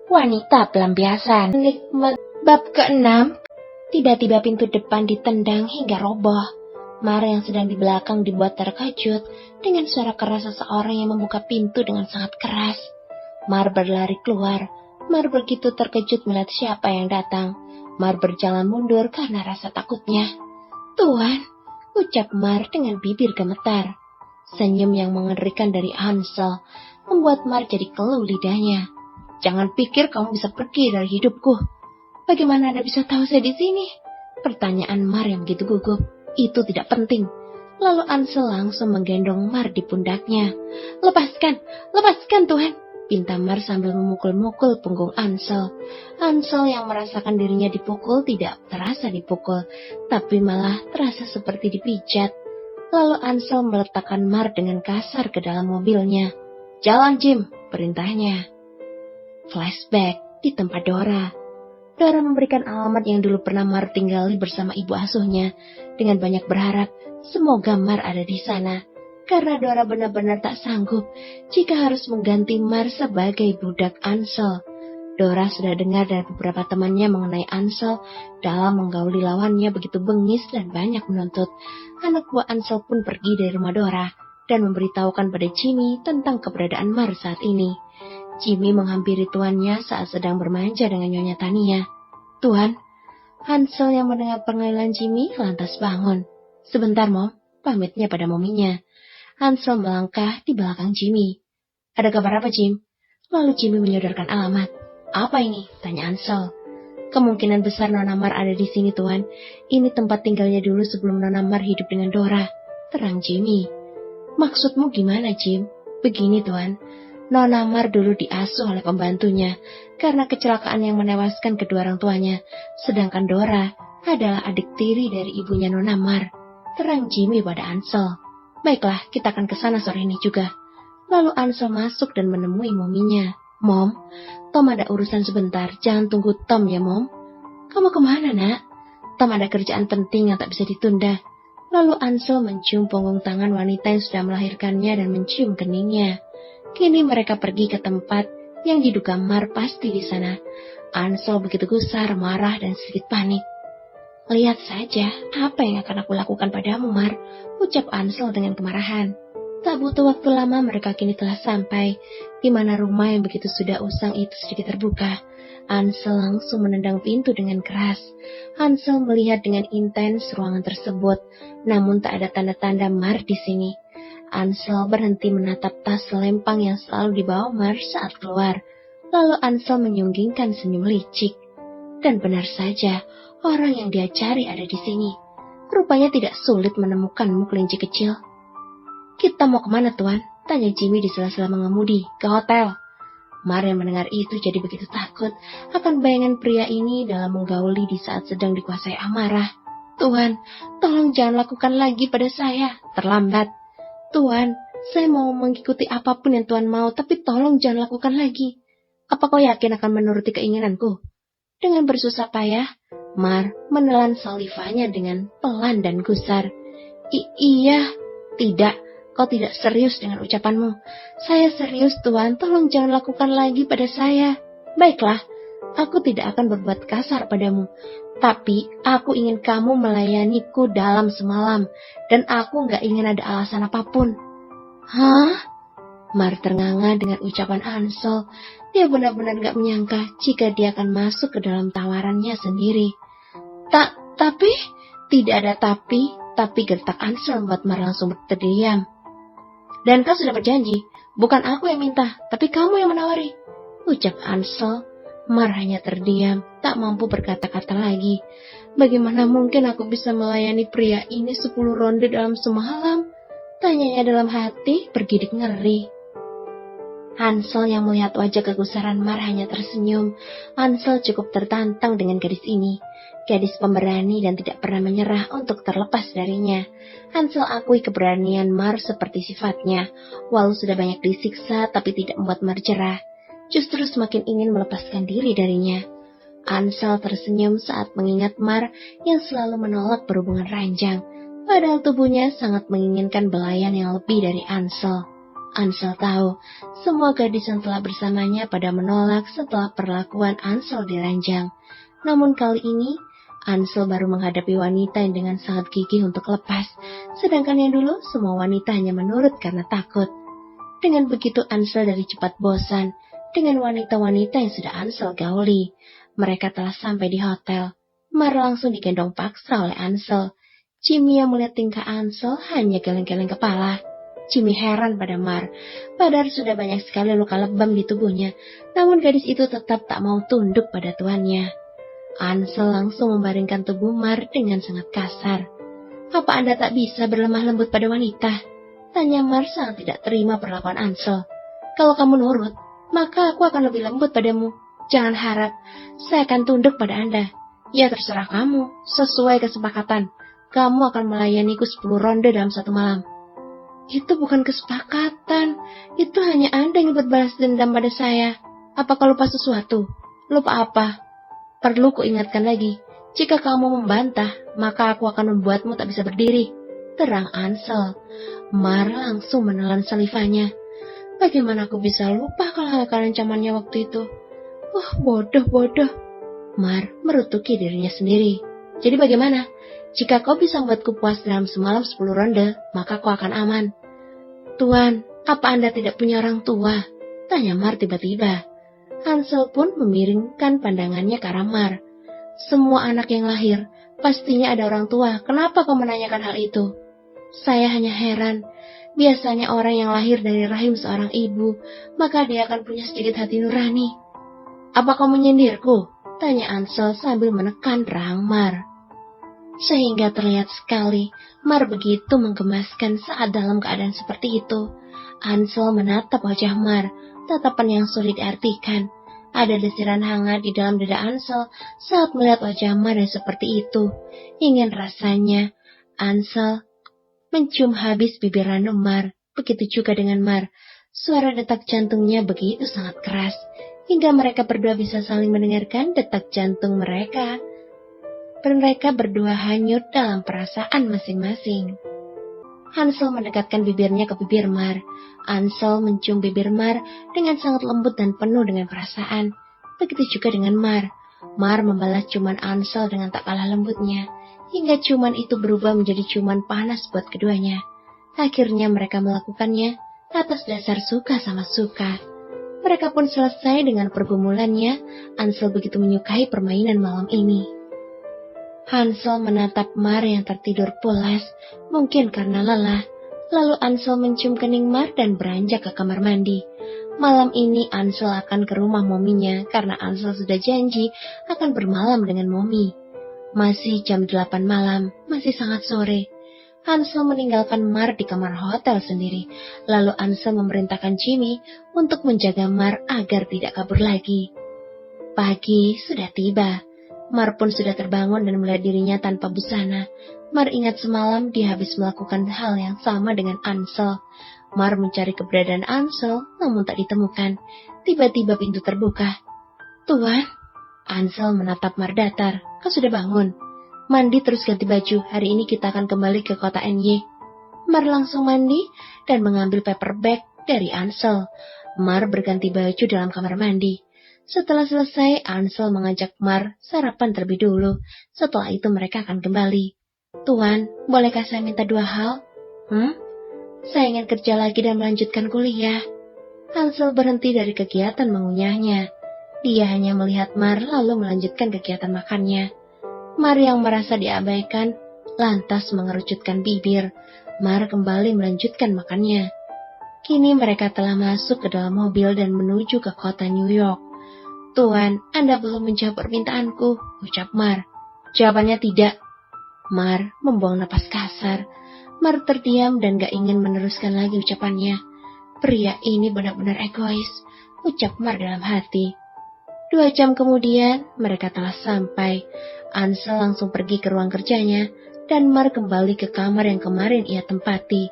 Wanita pelampiasan. Bab ke-6. Tiba-tiba pintu depan ditendang hingga roboh. Mar yang sedang di belakang dibuat terkejut dengan suara keras seseorang yang membuka pintu dengan sangat keras. Mar berlari keluar. Mar begitu terkejut melihat siapa yang datang. Mar berjalan mundur karena rasa takutnya. "Tuan," ucap Mar dengan bibir gemetar. Senyum yang mengerikan dari Hansel membuat Mar jadi keluh lidahnya. "Jangan pikir kamu bisa pergi dari hidupku." "Bagaimana Anda bisa tahu saya di sini?" Pertanyaan Mar yang begitu gugup. "Itu tidak penting." Lalu Hansel langsung menggendong Mar di pundaknya. Lepaskan Tuhan," pinta Mar sambil memukul-mukul punggung Hansel. Hansel yang merasakan dirinya dipukul tidak terasa dipukul, tapi malah terasa seperti dipijat. Lalu Hansel meletakkan Mar dengan kasar ke dalam mobilnya. "Jalan, Jim," perintahnya. Flashback di tempat Dora. Dora memberikan alamat yang dulu pernah Mar tinggali bersama ibu asuhnya dengan banyak berharap semoga Mar ada di sana. Karena Dora benar-benar tak sanggup jika harus mengganti Mar sebagai budak Hansel. Dora sudah dengar dari beberapa temannya mengenai Hansel dalam menggauli lawannya begitu bengis dan banyak menuntut. Anak buah Hansel pun pergi dari rumah Dora dan memberitahukan pada Jimmy tentang keberadaan Mar saat ini. Jimmy menghampiri tuannya saat sedang bermanja dengan Nyonya Tania. "Tuan." Hansel yang mendengar panggilan Jimmy lantas bangun. "Sebentar, Mom," pamitnya pada mominya. Hansel melangkah di belakang Jimmy. "Ada kabar apa, Jim?" Lalu Jimmy menyodorkan alamat. "Apa ini?" tanya Hansel. "Kemungkinan besar Nona Mar ada di sini, Tuan. Ini tempat tinggalnya dulu sebelum Nona Mar hidup dengan Dora," terang Jimmy. "Maksudmu gimana, Jim?" "Begini, Tuan. Nona Mar dulu diasuh oleh pembantunya karena kecelakaan yang menewaskan kedua orang tuanya, sedangkan Dora adalah adik tiri dari ibunya Nona Mar," terang Jimmy pada Hansel. "Baiklah, kita akan ke sana sore ini juga." Lalu Hansel masuk dan menemui mominya. "Mom, Tom ada urusan sebentar, jangan tunggu Tom ya, Mom." "Kamu kemana, Nak?" "Tom ada kerjaan penting yang tak bisa ditunda." Lalu Hansel mencium punggung tangan wanita yang sudah melahirkannya dan mencium keningnya. Kini mereka pergi ke tempat yang diduga Mar pasti di sana. Hansel begitu gusar, marah, dan sedikit panik. "Lihat saja apa yang akan aku lakukan padamu, Mar," ucap Hansel dengan kemarahan. Tak butuh waktu lama mereka kini telah sampai, di mana rumah yang begitu sudah usang itu sedikit terbuka. Hansel langsung menendang pintu dengan keras. Hansel melihat dengan intens ruangan tersebut, namun tak ada tanda-tanda Mar di sini. Hansel berhenti menatap tas selempang yang selalu dibawa Mar saat keluar. Lalu Hansel menyunggingkan senyum licik. Dan benar saja, orang yang dia cari ada di sini. Rupanya tidak sulit menemukanmu, kelinci kecil. "Kita mau kemana, Tuan?" tanya Jimmy di sela-sela mengemudi. "Ke hotel." Mar yang mendengar itu jadi begitu takut akan bayangan pria ini dalam menggauli di saat sedang dikuasai amarah. "Tuan, tolong jangan lakukan lagi pada saya. Terlambat." "Tuan, saya mau mengikuti apapun yang Tuan mau, tapi tolong jangan lakukan lagi." "Apa kau yakin akan menuruti keinginanku?" Dengan bersusah payah, Mar menelan salivanya dengan pelan dan gusar. Iya." "Tidak, kau tidak serius dengan ucapanmu." "Saya serius, Tuan, tolong jangan lakukan lagi pada saya." "Baiklah, aku tidak akan berbuat kasar padamu. Tapi aku ingin kamu melayaniku dalam semalam, dan aku gak ingin ada alasan apapun." "Hah?" Mar ternganga dengan ucapan Hansel. Dia benar-benar gak menyangka jika dia akan masuk ke dalam tawarannya sendiri. Tapi, tidak ada tapi gertak Hansel membuat Mar langsung terdiam. "Dan kau sudah berjanji, bukan aku yang minta, tapi kamu yang menawari," ucap Hansel. Mar hanya terdiam, tak mampu berkata-kata lagi. "Bagaimana mungkin aku bisa melayani pria ini 10 ronde dalam semalam?" tanyanya dalam hati bergidik ngeri. Hansel yang melihat wajah kegusaran Mar hanya tersenyum. Hansel cukup tertantang dengan gadis ini. Gadis pemberani dan tidak pernah menyerah untuk terlepas darinya. Hansel akui keberanian Mar seperti sifatnya. Walau sudah banyak disiksa tapi tidak membuat Mar jerah. Justru semakin ingin melepaskan diri darinya. Hansel tersenyum saat mengingat Mar yang selalu menolak berhubungan ranjang. Padahal tubuhnya sangat menginginkan belayan yang lebih dari Hansel. Ansel tahu, semua gadis yang telah bersamanya pada menolak setelah perlakuan Ansel diranjang. Namun kali ini, Ansel baru menghadapi wanita yang dengan sangat gigih untuk lepas, sedangkan yang dulu semua wanita hanya menurut karena takut. Dengan begitu Ansel dari cepat bosan dengan wanita-wanita yang sudah Ansel gauli. Mereka telah sampai di hotel. Mar langsung digendong paksa oleh Ansel. Jimmy yang melihat tingkah Ansel hanya geleng-geleng kepala. Jimmy heran pada Mar. Padahal sudah banyak sekali luka lebam di tubuhnya, namun gadis itu tetap tak mau tunduk pada tuannya. Ansel langsung membaringkan tubuh Mar dengan sangat kasar. "Apa Anda tak bisa berlemah lembut pada wanita?" tanya Mar sangat tidak terima perlakuan Ansel. "Kalau kamu nurut, maka aku akan lebih lembut padamu. Jangan harap saya akan tunduk pada Anda. Ya terserah kamu, sesuai kesepakatan. Kamu akan melayaniku 10 ronde dalam satu malam." "Itu bukan kesepakatan. Itu hanya Anda yang berbalas dendam pada saya. Apakah lupa sesuatu?" "Lupa apa?" "Perlu kuingatkan lagi. Jika kamu membantah, maka aku akan membuatmu tak bisa berdiri," terang Ansel. Mar langsung menelan salivanya. "Bagaimana aku bisa lupa kalau akan ancamannya waktu itu? Bodoh. Mar merutuki dirinya sendiri. "Jadi bagaimana? Jika kau bisa membuatku puas dalam semalam 10 ronde, maka kau akan aman." "Tuan, apa Anda tidak punya orang tua?" tanya Mar tiba-tiba. Ansel pun memiringkan pandangannya ke arah Mar. "Semua anak yang lahir pastinya ada orang tua. Kenapa kau menanyakan hal itu?" "Saya hanya heran. Biasanya orang yang lahir dari rahim seorang ibu, maka dia akan punya sedikit hati nurani." "Apa kau menyindirku?" tanya Ansel sambil menekan rahang Mar. Sehingga terlihat sekali Mar begitu menggemaskan saat dalam keadaan seperti itu. Ansel menatap wajah Mar, tatapan yang sulit diartikan. Ada desiran hangat di dalam dada Ansel saat melihat wajah Mar yang seperti itu. Ingin rasanya Ansel mencium habis bibir ranum Mar. Begitu juga dengan Mar. Suara detak jantungnya begitu sangat keras, hingga mereka berdua bisa saling mendengarkan detak jantung mereka. Mereka berdua hanyut dalam perasaan masing-masing. Ansel mendekatkan bibirnya ke bibir Mar. Ansel mencium bibir Mar dengan sangat lembut dan penuh dengan perasaan. Begitu juga dengan Mar. Mar membalas ciuman Ansel dengan tak kalah lembutnya, hingga ciuman itu berubah menjadi ciuman panas buat keduanya. Akhirnya mereka melakukannya atas dasar suka sama suka. Mereka pun selesai dengan pergumulannya. Ansel begitu menyukai permainan malam ini. Ansel menatap Mar yang tertidur pulas, mungkin karena lelah. Lalu Ansel mencium kening Mar dan beranjak ke kamar mandi. Malam ini Ansel akan ke rumah mominya karena Ansel sudah janji akan bermalam dengan momi. Masih jam 8 malam, masih sangat sore. Ansel meninggalkan Mar di kamar hotel sendiri. Lalu Ansel memerintahkan Jimmy untuk menjaga Mar agar tidak kabur lagi. Pagi sudah tiba. Mar pun sudah terbangun dan melihat dirinya tanpa busana. Mar ingat semalam dia habis melakukan hal yang sama dengan Ansel. Mar mencari keberadaan Ansel, namun tak ditemukan. Tiba-tiba pintu terbuka. "Tuan?" Ansel menatap Mar datar. "Kau sudah bangun? Mandi terus ganti baju. Hari ini kita akan kembali ke kota NY." Mar langsung mandi dan mengambil paper bag dari Ansel. Mar berganti baju dalam kamar mandi. Setelah selesai, Ansel mengajak Mar sarapan terlebih dulu. Setelah itu mereka akan kembali. "Tuan, bolehkah saya minta 2 hal?" "Saya ingin kerja lagi dan melanjutkan kuliah." Ansel berhenti dari kegiatan mengunyahnya. Dia hanya melihat Mar lalu melanjutkan kegiatan makannya. Mar yang merasa diabaikan, lantas mengerucutkan bibir. Mar kembali melanjutkan makannya. Kini mereka telah masuk ke dalam mobil dan menuju ke kota New York. "Tuan, Anda belum menjawab permintaanku," ucap Mar. "Jawabannya tidak." Mar membuang napas kasar. Mar terdiam dan gak ingin meneruskan lagi ucapannya. "Pria ini benar-benar egois," ucap Mar dalam hati. 2 jam kemudian, mereka telah sampai. Ansel langsung pergi ke ruang kerjanya, dan Mar kembali ke kamar yang kemarin ia tempati.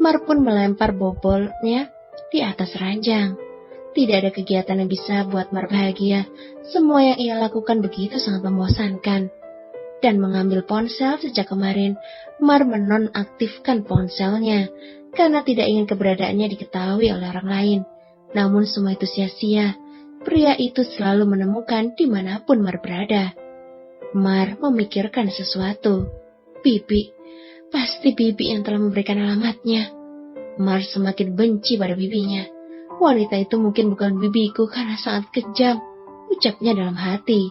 Mar pun melempar bobolnya di atas ranjang. Tidak ada kegiatan yang bisa buat Mar bahagia. Semua yang ia lakukan begitu sangat membosankan. Dan mengambil ponsel sejak kemarin, Mar menonaktifkan ponselnya. karena tidak ingin keberadaannya diketahui oleh orang lain. Namun semua itu sia-sia. Pria itu selalu menemukan dimanapun Mar berada. Mar memikirkan sesuatu. Bibi, pasti Bibi yang telah memberikan alamatnya. Mar semakin benci pada bibinya. Wanita itu mungkin bukan bibiku karena sangat kejam, ucapnya dalam hati.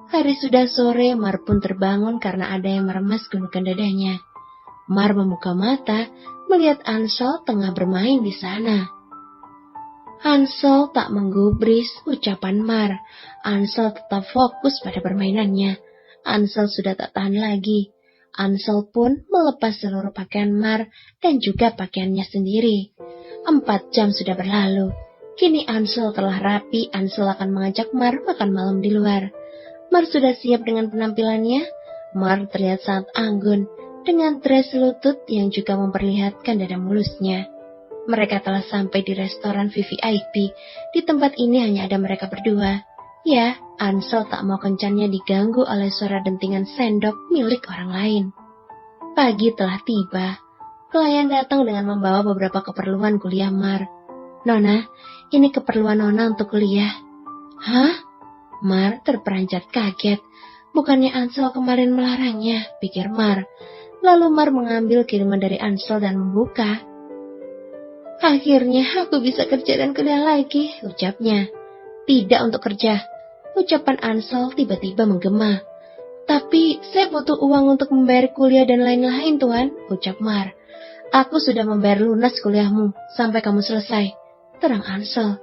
Hari sudah sore, Mar pun terbangun karena ada yang meremas gundukan dadanya. Mar membuka mata, melihat Ansel tengah bermain di sana. Ansel tak menggubris ucapan Mar. Ansel tetap fokus pada permainannya. Ansel sudah tak tahan lagi. Ansel pun melepas seluruh pakaian Mar dan juga pakaiannya sendiri. 4 jam sudah berlalu. Kini Ansel telah rapi. Ansel akan mengajak Mar makan malam di luar. Mar sudah siap dengan penampilannya. Mar terlihat sangat anggun dengan dress lutut yang juga memperlihatkan dada mulusnya. Mereka telah sampai di restoran VVIP. Di tempat ini hanya ada mereka berdua. Ya, Ansel tak mau kencannya diganggu oleh suara dentingan sendok milik orang lain. Pagi telah tiba. Pelayan datang dengan membawa beberapa keperluan kuliah Mar. Nona, ini keperluan Nona untuk kuliah. Hah? Mar terperanjat kaget. Bukannya Ansel kemarin melarangnya, pikir Mar. Lalu Mar mengambil kiriman dari Ansel dan membuka. Akhirnya aku bisa kerja dan kuliah lagi, ucapnya. Tidak untuk kerja. Ucapan Ansel tiba-tiba menggema. Tapi saya butuh uang untuk membayar kuliah dan lain-lain, Tuan, ucap Mar. Aku sudah membayar lunas kuliahmu sampai kamu selesai. Terang Ansel.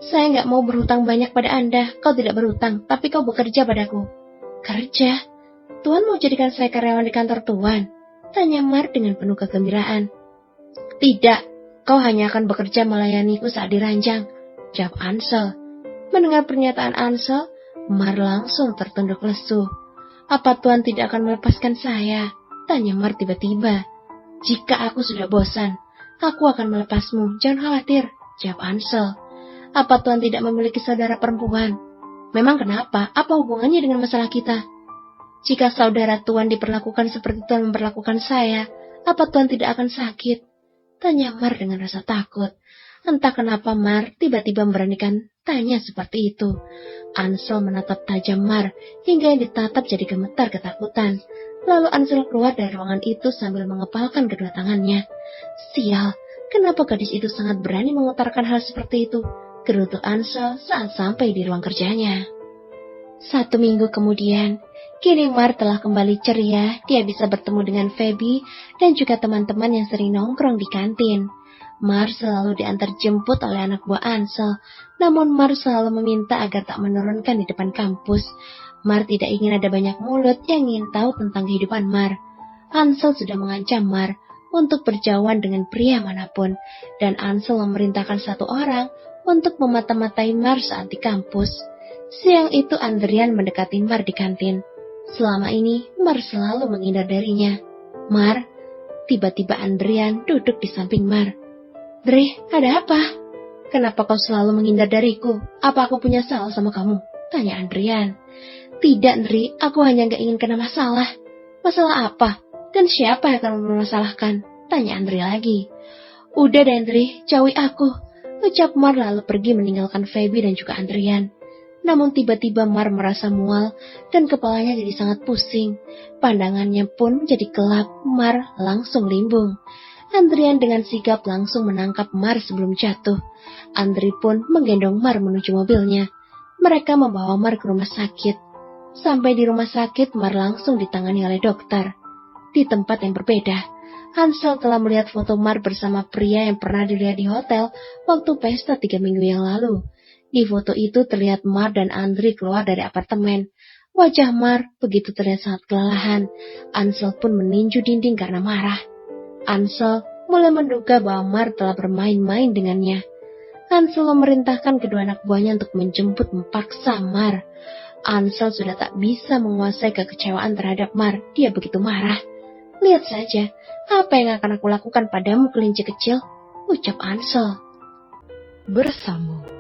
Saya nggak mau berhutang banyak pada Anda. Kau tidak berhutang, tapi kau bekerja padaku. Kerja? Tuan mau jadikan saya karyawan di kantor Tuan? Tanya Mar dengan penuh kegembiraan. Tidak, kau hanya akan bekerja melayaniku saat diranjang, jawab Ansel. Mendengar pernyataan Ansel, Mar langsung tertunduk lesu. Apa Tuan tidak akan melepaskan saya? Tanya Mar tiba-tiba. Jika aku sudah bosan, aku akan melepasmu, jangan khawatir, jawab Ansel. Apa Tuan tidak memiliki saudara perempuan? Memang kenapa? Apa hubungannya dengan masalah kita? Jika saudara Tuan diperlakukan seperti Tuan memperlakukan saya, apa Tuan tidak akan sakit? Tanya Mar dengan rasa takut. Entah kenapa Mar tiba-tiba memberanikan tanya seperti itu. Ansel menatap tajam Mar hingga yang ditatap jadi gemetar ketakutan. Lalu Ansel keluar dari ruangan itu sambil mengepalkan kedua tangannya. Sial, kenapa gadis itu sangat berani mengutarakan hal seperti itu? Gerutu Ansel saat sampai di ruang kerjanya. 1 minggu kemudian, kini Mar telah kembali ceria. Dia bisa bertemu dengan Feby dan juga teman-teman yang sering nongkrong di kantin. Mar selalu diantar jemput oleh anak buah Ansel, namun Mar selalu meminta agar tak menurunkan di depan kampus. Mar tidak ingin ada banyak mulut yang ingin tahu tentang kehidupan Mar. Ansel sudah mengancam Mar untuk berjauhan dengan pria manapun, dan Ansel memerintahkan 1 orang untuk memata-matai Mar saat di kampus. Siang itu Andrian mendekati Mar di kantin. Selama ini Mar selalu menghindar darinya. Mar, tiba-tiba Andrian duduk di samping Mar. Dri, ada apa? Kenapa kau selalu menghindar dariku? Apa aku punya salah sama kamu? Tanya Andrian. Tidak, Dri, aku hanya gak ingin kena masalah. Masalah apa? Dan siapa yang akan mempermasalahkan? Tanya Andri lagi. Udah deh, Dri, jauhi aku, ucap Mar lalu pergi meninggalkan Feby dan juga Andrian. Namun tiba-tiba Mar merasa mual dan kepalanya jadi sangat pusing. Pandangannya pun menjadi gelap. Mar langsung limbung. Andrian dengan sigap langsung menangkap Mar sebelum jatuh. Andri pun menggendong Mar menuju mobilnya. Mereka membawa Mar ke rumah sakit. Sampai di rumah sakit, Mar langsung ditangani oleh dokter. Di tempat yang berbeda, Ansel telah melihat foto Mar bersama pria yang pernah dilihat di hotel waktu pesta 3 minggu yang lalu. Di foto itu terlihat Mar dan Andri keluar dari apartemen. Wajah Mar begitu terlihat sangat kelelahan. Ansel pun meninju dinding karena marah. Ansel mulai menduga bahwa Mar telah bermain-main dengannya. Ansel memerintahkan kedua anak buahnya untuk menjemput memaksa Mar. Ansel sudah tak bisa menguasai kekecewaan terhadap Mar. Dia begitu marah. Lihat saja, apa yang akan aku lakukan padamu, kelinci kecil, ucap Ansel. Bersambung.